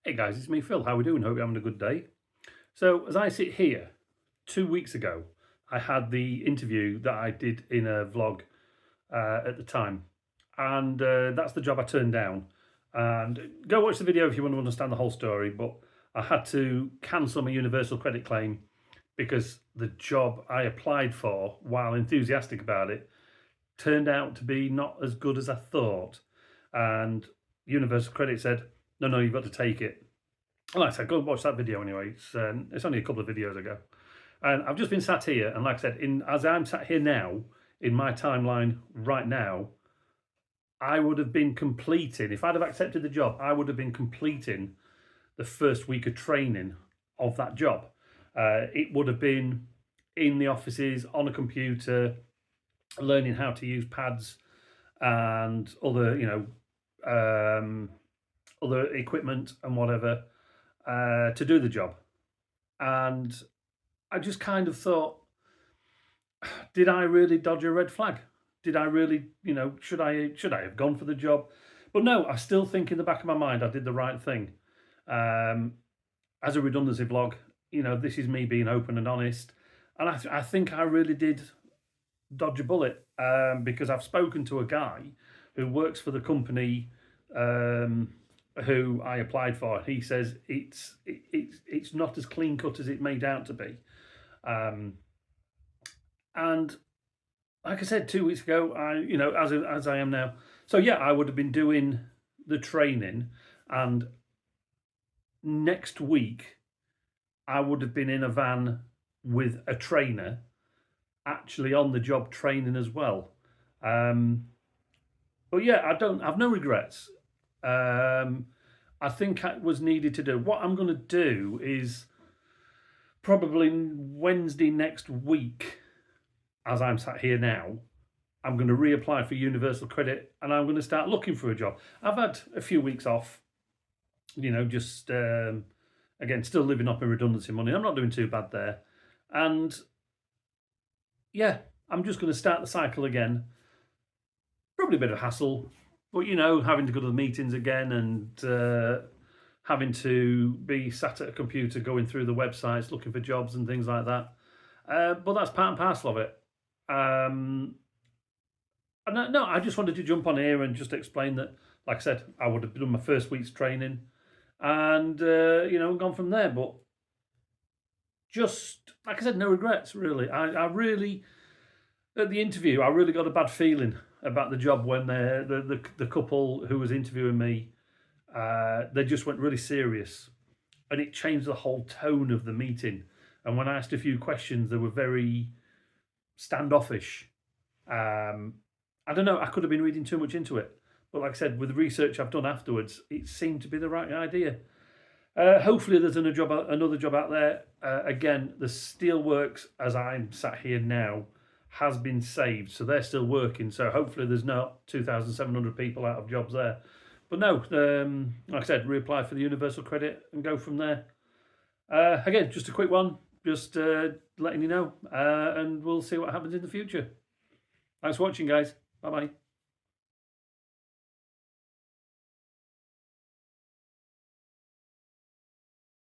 Hey guys, it's me Phil. How we doing? Hope you're having a good day. So as I sit here, 2 weeks ago, I had the interview that I did in a vlog at the time, and that's the job I turned down. And go watch the video if you want to understand the whole story. But I had to cancel my universal credit claim because the job I applied for, while enthusiastic about it, turned out to be not as good as I thought. And Universal Credit said, no, you've got to take it. Like I said, go watch that video anyway. It's only a couple of videos ago. And I've just been sat here, and like I said, as I'm sat here now, in my timeline right now, I would have been completing, if I'd have accepted the job, I would have been completing the first week of training of that job. It would have been in the offices, on a computer, learning how to use pads and other, other equipment and whatever to do the job. And I just kind of thought, did I really dodge a red flag? Did I really, should I have gone for the job? But no, I still think in the back of my mind I did the right thing. As a redundancy vlog, this is me being open and honest, and I think I really did dodge a bullet because I've spoken to a guy who works for the company who I applied for. He says it's not as clean cut as it made out to be. And like I said 2 weeks ago, as I am now. So yeah, I would have been doing the training, and next week I would have been in a van with a trainer, actually on the job training as well. But yeah, I've no regrets. I think it was needed to do. What I'm going to do is probably Wednesday next week, as I'm sat here now, I'm going to reapply for Universal Credit, and I'm going to start looking for a job. I've had a few weeks off, just again, still living off my redundancy money. I'm not doing too bad there. And yeah, I'm just going to start the cycle again. Probably a bit of hassle, but having to go to the meetings again and having to be sat at a computer going through the websites looking for jobs and things like that. But that's part and parcel of it. And no, I just wanted to jump on here and just explain that, like I said, I would have done my first week's training and, gone from there. But just, like I said, no regrets, really. I really, at the interview, I really got a bad feeling about the job when the couple who was interviewing me, they just went really serious, and it changed the whole tone of the meeting. And when I asked a few questions, they were very standoffish. I don't know, I could have been reading too much into it. But like I said, with the research I've done afterwards, it seemed to be the right idea. Hopefully there's another job out there. Again, the steelworks, as I'm sat here now, has been saved, so they're still working. So hopefully there's not 2,700 people out of jobs there. But no, like I said, reapply for the Universal Credit and go from there. Again, just a quick one, just letting you know, and we'll see what happens in the future. Thanks for watching, guys. Bye-bye.